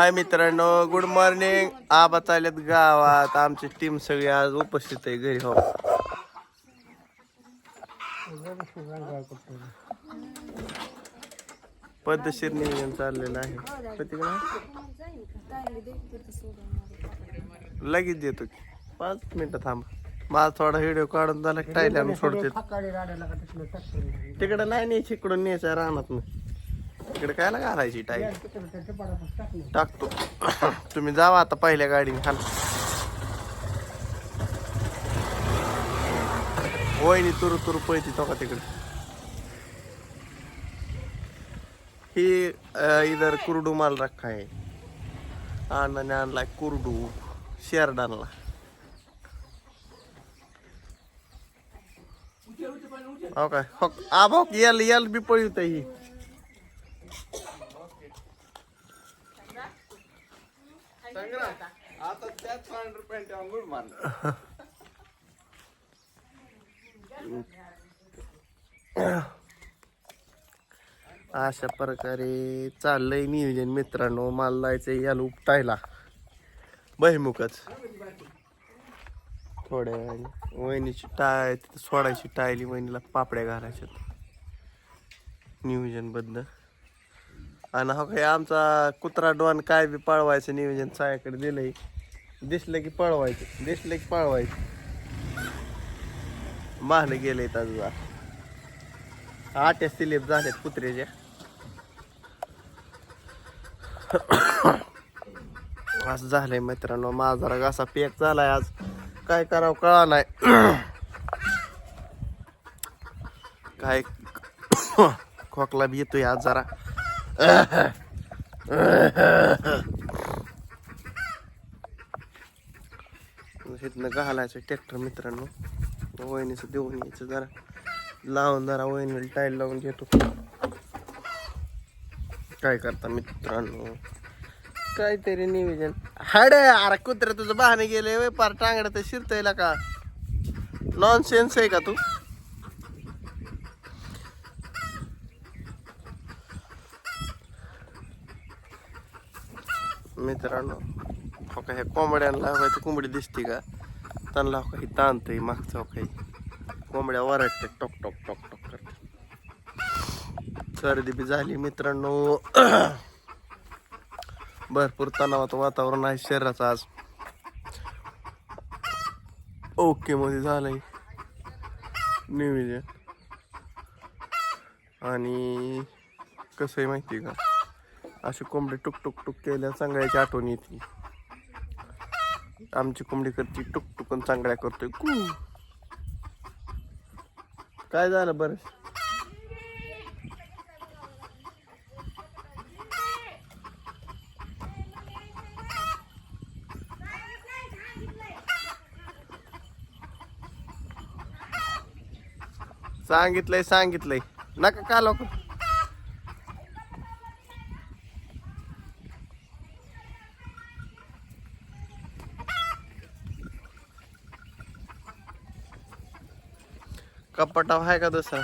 हाय मित्रांनो, good morning. आबा चाललेत गावात. आमची टीम सगळी आज उपस्थित आहे घरी. हो, पद्धतशीर नियोजन चाललेलं आहे. लगेच देतो की 5 मिनिटं थांबा. माझा थोडा व्हिडिओ काढून झाला टाईल आणून सोडते. तिकडे नाही न्यायची, इकडून न्यायचं राहणार नाही. इकडे कायला घालायची टाईल टाकतो. तुम्ही जावा आता पहिल्या गाडीने. खाल वहिनी तुरु तुरु पळती तो का तिकडे. ही इधर कुरडू माल रखा है. अण्णाने आणलाय कुरडू शेरडानला. हो काय हो आबा यल यल बी पळत ही. आता त्याच पॅन्ट अंगूळ मारलं. अशा प्रकारे चाललंय नियोजन मित्रांनो. मला जायचंय याला उपटायला बहिमुखच. थोड्या वेळाने वहिनीची टाय सोडायची, टायली वहिनीला पापड्या घालायच्या नियोजन बद्दल. आणि हो काय आमचा कुत्रा डॉन काय बी पळवायचं नियोजन सायाकडे दिलंय. दिसलं की पळवायचं, दिसलं की पळवायचं. माहलं गेलंय ताजा 8 स्लिप झाल्यात कुत्र्याच्या. असं झालंय मित्रांनो. माझा जरा घासा पॅक झालाय आज. काय करावं कळा नाही. काय खोकला बी येतोय आज जरा. इथनं घालायचं ट्रॅक्टर मित्रांनो. वहिनीचं देऊन यायचं जरा लावून, जरा वहिनीला टाईल लावून घेतो. काय करता मित्रांनो, काहीतरी नियोजन. हाड अरे कुत्रा तुझं बहाणे गेले वे पार टांगडा तर शिरतयला का. नॉन सेन्स आहे का तू. मित्रांनो हो का, ह्या कोंबड्यांना कोंबडी दिसते का, त्यांना काही ताणतंय मागचं. काही कोंबड्या वरटते टोक टोक टोक टोक करते. सर्दी बी झाली मित्रांनो. भरपूर तणावाचं वातावरण आहे शरीराचं आज. ओके मध्ये झालंय नियोजन. आणि कसं आहे माहिती का, अशी कोंबडी टुक टुक टुक केल्या चांगल्याची आठवण येते. आमची कोंबडी करते टुक टुकन चांगल्या करतोय कू. काय झालं बरं. सांगितलंय सांगितलंय नका का लोक. कपाटाव आहे का दुसरा.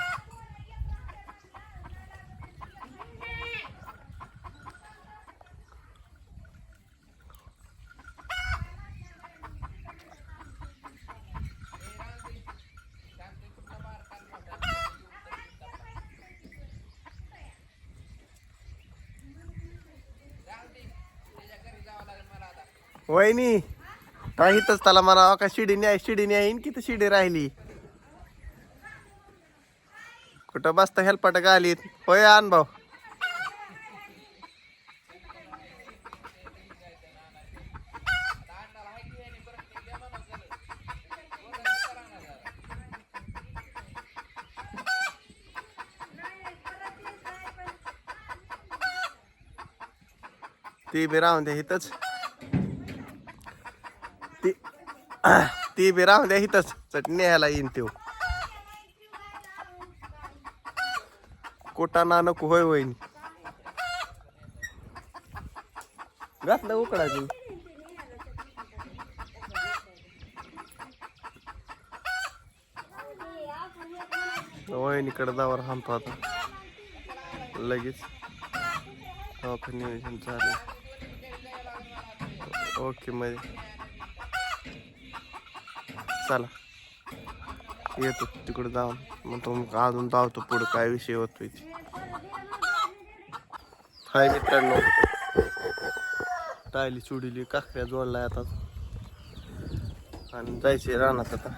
वहिनी काहीतच त्याला म्हणावं का शिडीने आहे, शिडीने येईन किती शिडी राहिली. कुठं बसता हेलपाट गालीत होय अनुभव. ती बी राहून द्या इथंच. ती बी राहून द्या इथंच. चटणी न्यायला येईन त्यो. कोटा ना नको होय वहिनी. घातलं उकडायचं. वहिनीकडे जावर थांबतो आता लगेच. नियोजन चालू. ओके मध्ये चला येतो तिकडे जाऊन मग तो अजून धावतो पुढं काय विषय होतोय ते. हाय मित्रांनो, टायली चुडीली काकड्या जोडलाय आता आणि जायचे रानात आता.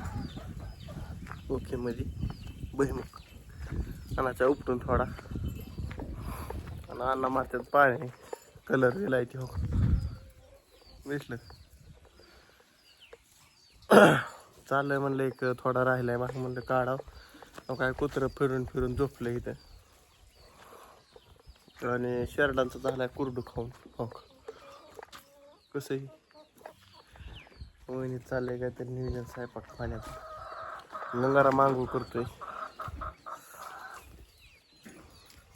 ओके मध्ये बहिमूक अन्नाचा उपटून थोडा आणि अण्णा मारतात पाणी कलर दिलाय ते. हो दिसलं चाललंय म्हणलं एक थोडा राहिलाय मला म्हणलं काढाव. काय कुत्रं फिरून फिरून झोपलं इथं आणि शेरडांचा झालाय कुरडू खाऊन. हो कसंही वहिनी चाललंय काय तरी नियोजन स्वयंपाक पाण्याचं नंगारा मागू करतोय.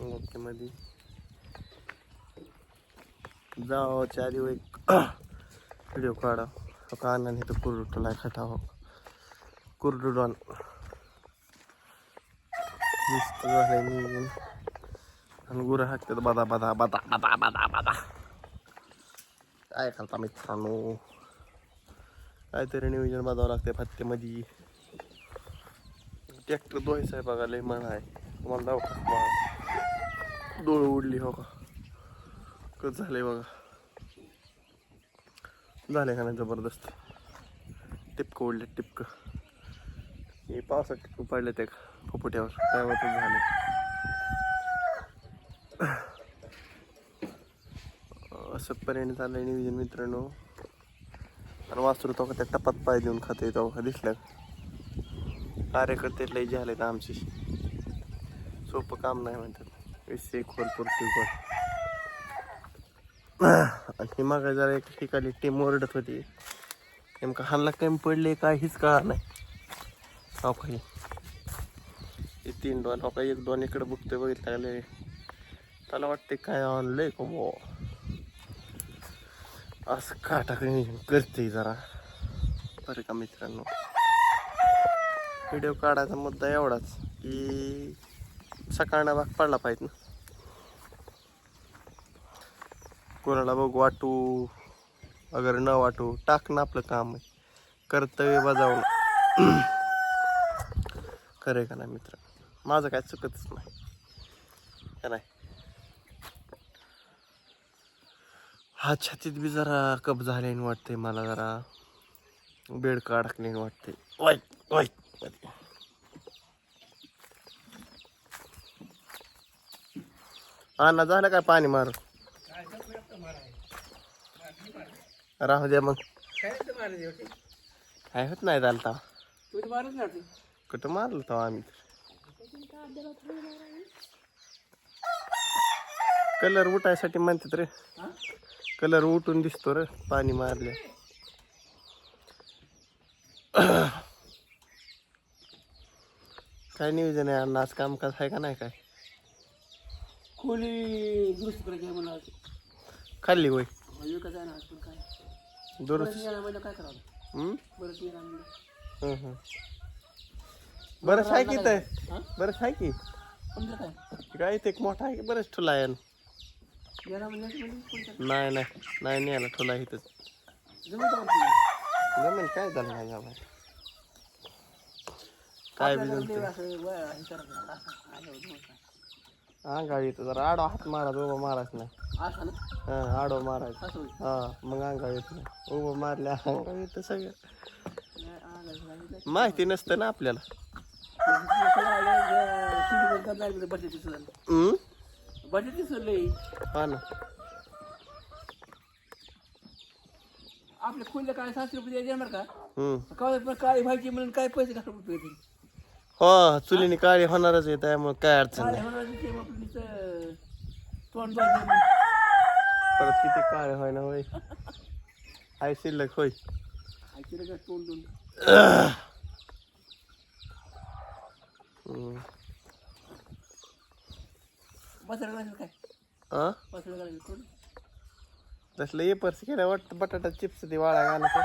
ओके मध्ये जावाच्या आधी एक व्हिडिओ काढा. का अण्णाने तर कुरडू टोलाय खटा. हो कुरडू डॉन मस्त झालंय नियोजन आणि गुरं हाकतात बदा बदा बदा बदा बदा बदा. काय करता मित्रांनो, काहीतरी नियोजन बघावं लागते फत्तेमध्ये. ट्रॅक्टर धुवायचा आहे बघा, लय म्हण आहे तुम्हाला जाऊ का डोळ उडली. हो का कसं झालंय बघा, झालंय का नाही जबरदस्त. टिपकं उडले टिपकं, हे पावसात टिपकं पडले ते फुफुट्यावर काय वाटत झालं. असं पर्यंत चाललंय नियोजन मित्रांनो. आणि वासरू तो का त्या टपात पाय देऊन खाते तो का दिसलं. कार्यकर्ते लय झाले तर आमची, सोपं काम नाही म्हणतात. विषय खोल पुरती खोल. आणि मग जरा एक ठिकाणी टीम ओरडत होती, नेमकं हानला कमी पडले काय हीच कळा नाही. हो काही हे 3 डॉन हो का, 1 डॉन इकडे बघतोय बघितलं त्याला वाटते काय आणलंय का बो. असं काटा करते जरा बरं का मित्रांनो. व्हिडिओ काढायचा मुद्दा एवढाच की सकाळना भाग पडला पाहिजे ना. कोणाला बघ वाटू अगर न वाटू टाकणं आपलं काम आहे, कर्तव्य बजावणं. खरं का नाही मित्र, माझं काय चुकतच नाही का नाही. हा छातीत बी जरा कप झाले वाटते मला, जरा बेड काढले वाटते. वाईट वाईट अण्णा झालं काय पाणी मार राहू द्या मग. काय होत नाही झालं तवा कुठं मारलं तवा आम्ही. कलर उठायसाठी म्हणतात रे, कलर उठून दिसतो रे पाणी मारले. काय नियोजन आहे अण्णा, आज कामकाज आहे का नाही काय. खोली दुरुस्त करायची आहे मला. खाल्ली होय कसं आहे ना काय दुरुस्त. काय करावं बरं. बरंच आहे की तर बरंच आहे की समजा काय काय ते मोठा आहे की बरंच ठुला आहे. याला म्हणजे नाही नाही नाही न्यायला ठुला इथंच जमेल. काय झालं नाही जमेल काय बी जमते. हा गाडी येतं जरा आडो हात मारायचा, उभं मारायचं नाही. हा आडो मारायचं. हा मग अंगावर येत नाही, उभं मारल्या अंगावर येतं सगळं. माहिती नसतं ना आपल्याला. हा ना आपल्या खोलीला काय 700 रुपये देणार का. काळी व्हायची म्हणून काय पैसे घालून उपयोग. हो चुलीने काळी होणारच आहे, त्यामुळे काय अडचण नाही. तोंड परत किती काळे होय ना होय हाय शिल्लक होय. तोंड बसायला काय तसलं ये पर्स केलं वाटतं. बटाटा चिप्स ती वाळा घालत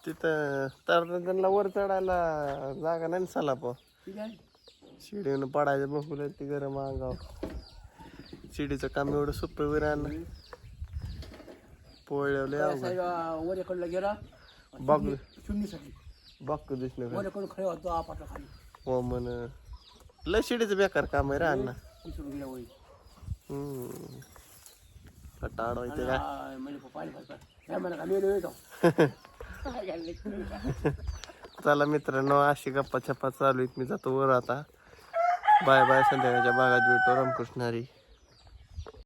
तिथं तर त्यांना वर चढायला जागा नाही साला प शिडीनं पडायचं बघून ती गरम अंगाव. शिडीचं काम एवढं सोपं विरान पोळले वऱ्याकडला गेला बाग चुन्नीसाठी बाग दिसणे वऱ्याकडून खरे होतो आपाटला खाली हो म्हण लय शिडीचं बेकार काम आहे रे अण्णा विसरून गेला वळी कटाड व्हायचं का म्हणजे पाणी काय म्हणा का मेलो येतो काय घालले चला मित्रांनो अशी गप्पा छप्पा चालू आहेत मी जातो वर आता बाय बाय संध्याकाळच्या बागात भेटतो रामकृष्ण हरी